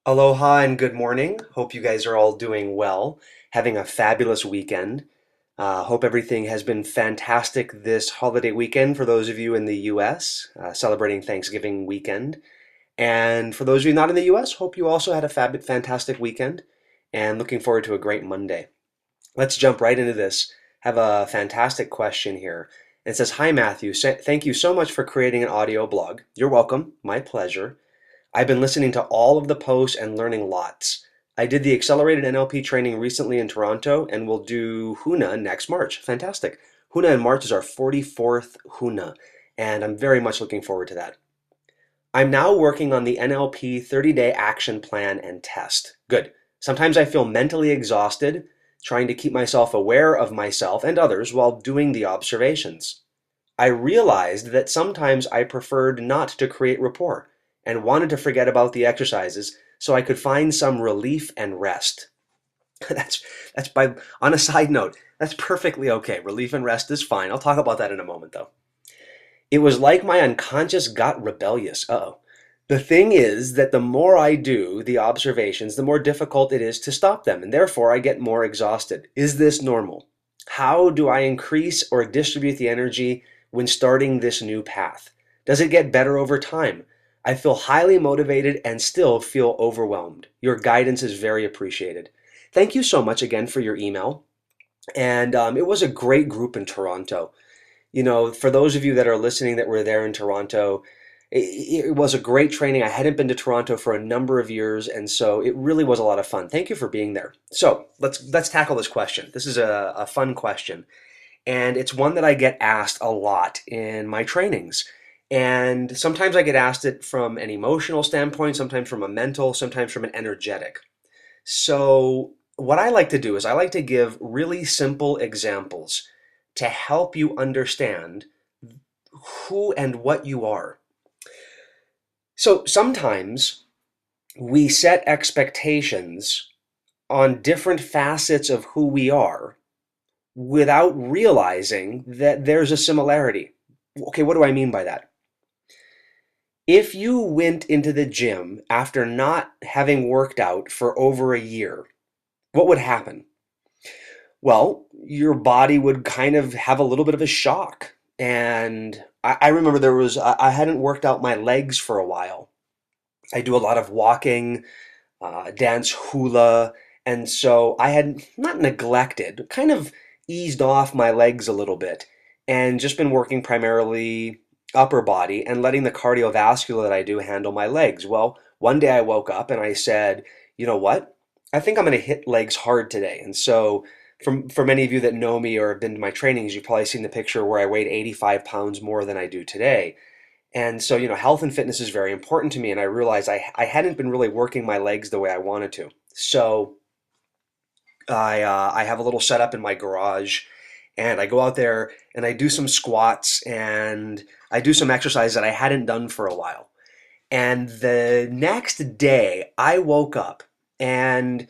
Aloha and good morning. Hope you guys are all doing well, having a fabulous weekend. Hope everything has been fantastic this holiday weekend for those of you in the US celebrating Thanksgiving weekend. And for those of you not in the US, hope you also had a fantastic weekend and looking forward to a great Monday. Let's jump right into this. Have a fantastic question here. It says, "Hi Matthew, thank you so much for creating an audio blog." You're welcome. My pleasure. I've been listening to all of the posts and learning lots. I did the accelerated NLP training recently in Toronto and will do Huna next March. Fantastic. Huna in March is our 44th Huna, and I'm very much looking forward to that. I'm now working on the NLP 30-day action plan and test. Good. Sometimes I feel mentally exhausted trying to keep myself aware of myself and others while doing the observations. I realized that sometimes I preferred not to create rapport and wanted to forget about the exercises so I could find some relief and rest. that's by on a side note, that's perfectly okay. Relief and rest is fine. I'll talk about that in a moment though. It was like my unconscious got rebellious. Uh-oh. The thing is that the more I do the observations, the more difficult it is to stop them, and therefore I get more exhausted. Is this normal? How do I increase or distribute the energy when starting this new path? Does it get better over time? I feel highly motivated and still feel overwhelmed. Your guidance is very appreciated. Thank you so much again for your email. And it was a great group in Toronto. You know, for those of you that are listening that were there in Toronto, it was a great training. I hadn't been to Toronto for a number of years, and so it really was a lot of fun. Thank you for being there. So let's tackle this question. This is a fun question, and it's one that I get asked a lot in my trainings. And sometimes I get asked it from an emotional standpoint, sometimes from a mental, sometimes from an energetic. So what I like to do is I like to give really simple examples to help you understand who and what you are. So sometimes we set expectations on different facets of who we are without realizing that there's a similarity. Okay, what do I mean by that? If you went into the gym after not having worked out for over a year, what would happen? Well, your body would kind of have a little bit of a shock. And I remember I hadn't worked out my legs for a while. I do a lot of walking, dance hula, and so I had not neglected, kind of eased off my legs a little bit and just been working primarily upper body and letting the cardiovascular that I do handle my legs. Well, one day I woke up and I said, you know what? I think I'm going to hit legs hard today. And so for many of you that know me or have been to my trainings, you've probably seen the picture where I weighed 85 pounds more than I do today. And so, health and fitness is very important to me. And I realized I hadn't been really working my legs the way I wanted to. So I have a little setup in my garage and I go out there and I do some squats and I do some exercise that I hadn't done for a while. And the next day I woke up and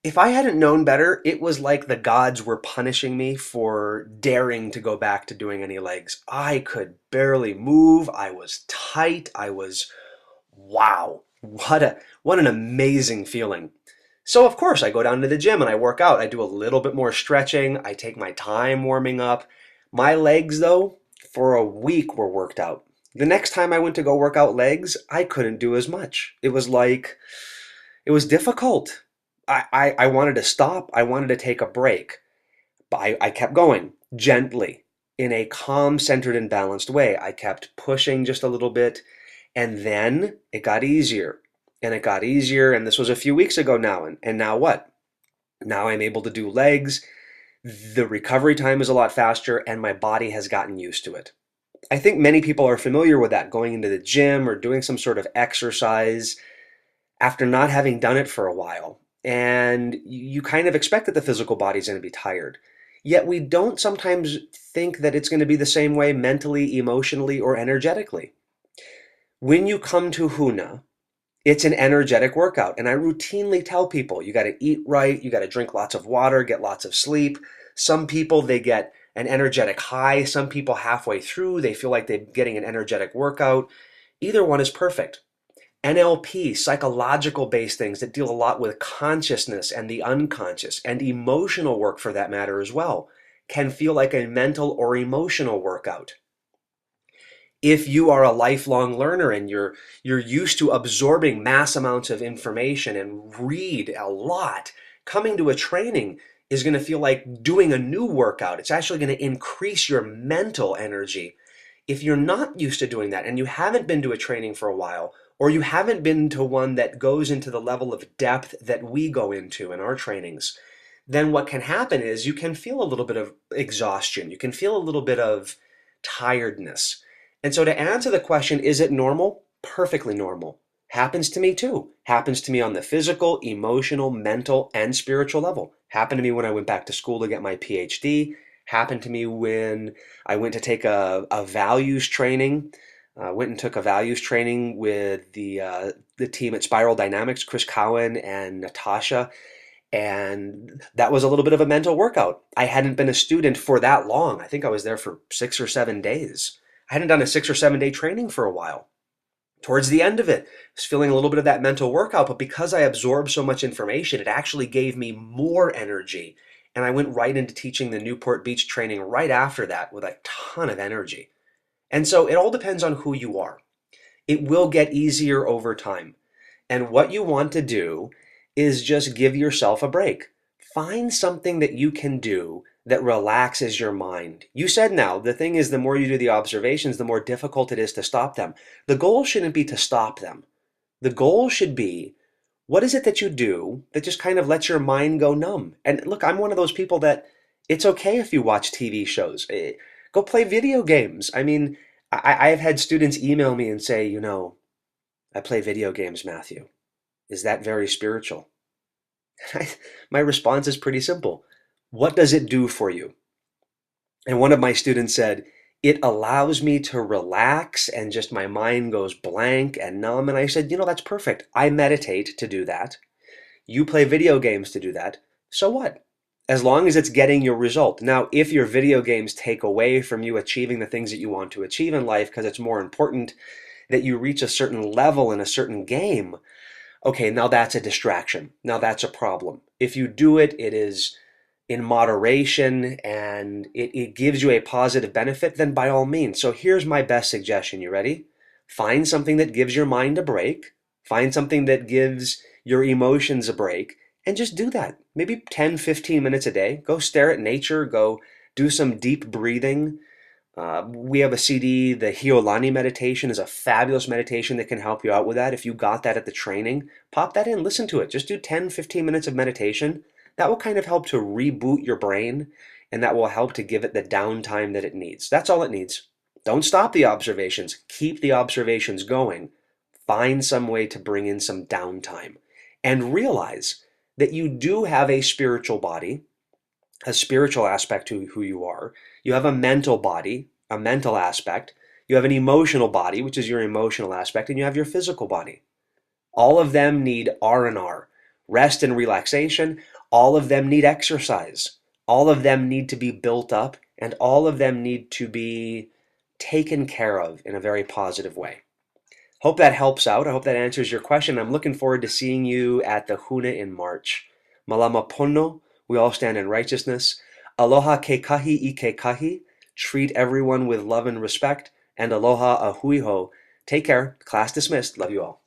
if I hadn't known better, it was like the gods were punishing me for daring to go back to doing any legs. I could barely move. I was tight. Wow, what an amazing feeling. So of course I go down to the gym and I work out. I do a little bit more stretching. I take my time warming up. My legs though, for a week were worked out. The next time I went to go work out legs, I couldn't do as much. It was difficult. I wanted to stop. I wanted to take a break. But I kept going gently in a calm, centered, and balanced way. I kept pushing just a little bit. And then it got easier. And it got easier. And this was a few weeks ago now. And now what? Now I'm able to do legs. The recovery time is a lot faster. And my body has gotten used to it. I think many people are familiar with that, going into the gym or doing some sort of exercise after not having done it for a while. And you kind of expect that the physical body is going to be tired. Yet we don't sometimes think that it's going to be the same way mentally, emotionally, or energetically. When you come to Huna, it's an energetic workout. And I routinely tell people, you got to eat right, you got to drink lots of water, get lots of sleep. Some people, they get an energetic high. Some people halfway through, they feel like they're getting an energetic workout. Either one is perfect. NLP, psychological based things that deal a lot with consciousness and the unconscious, and emotional work for that matter as well, can feel like a mental or emotional workout. If you are a lifelong learner and you're used to absorbing mass amounts of information and read a lot, coming to a training is going to feel like doing a new workout. It's actually going to increase your mental energy. If you're not used to doing that and you haven't been to a training for a while, or you haven't been to one that goes into the level of depth that we go into in our trainings, then what can happen is you can feel a little bit of exhaustion. You can feel a little bit of tiredness. And so to answer the question, is it normal? Perfectly normal. Happens to me too. Happens to me on the physical, emotional, mental, and spiritual level. Happened to me when I went back to school to get my PhD. Happened to me when I went to take a values training. Went and took a values training with the team at Spiral Dynamics, Chris Cowan and Natasha. And that was a little bit of a mental workout. I hadn't been a student for that long. I think I was there for 6 or 7 days. I hadn't done a 6 or 7 day training for a while. Towards the end of it, I was feeling a little bit of that mental workout, but because I absorbed so much information, it actually gave me more energy. And I went right into teaching the Newport Beach training right after that with a ton of energy. And so it all depends on who you are. It will get easier over time. And what you want to do is just give yourself a break. Find something that you can do that relaxes your mind. You said now, the thing is, the more you do the observations, the more difficult it is to stop them. The goal shouldn't be to stop them. The goal should be, what is it that you do that just kind of lets your mind go numb? And look, I'm one of those people that it's okay if you watch TV shows. Go play video games. I mean, I've had students email me and say, I play video games, Matthew. Is that very spiritual? My response is pretty simple. What does it do for you? And one of my students said, it allows me to relax and just my mind goes blank and numb. And I said, that's perfect. I meditate to do that. You play video games to do that. So what? As long as it's getting your result. Now, if your video games take away from you achieving the things that you want to achieve in life because it's more important that you reach a certain level in a certain game, okay, now that's a distraction. Now that's a problem. If you do it, it is in moderation and it gives you a positive benefit, then by all means. So here's my best suggestion. You ready? Find something that gives your mind a break. Find something that gives your emotions a break and just do that. Maybe 10, 15 minutes a day. Go stare at nature. Go do some deep breathing. We have a CD, the Hiolani meditation is a fabulous meditation that can help you out with that. If you got that at the training, pop that in, listen to it. Just do 10, 15 minutes of meditation. That will kind of help to reboot your brain, and that will help to give it the downtime that it needs. That's all it needs. Don't stop the observations. Keep the observations going. Find some way to bring in some downtime. And realize that you do have a spiritual body, a spiritual aspect to who you are. You have a mental body, a mental aspect. You have an emotional body, which is your emotional aspect, and you have your physical body. All of them need R&R, rest and relaxation. All of them need exercise. All of them need to be built up, and all of them need to be taken care of in a very positive way. Hope that helps out. I hope that answers your question. I'm looking forward to seeing you at the Huna in March. Malama pono, we all stand in righteousness. Aloha ke kahi I ke kahi. Treat everyone with love and respect. And aloha ahui ho. Take care. Class dismissed. Love you all.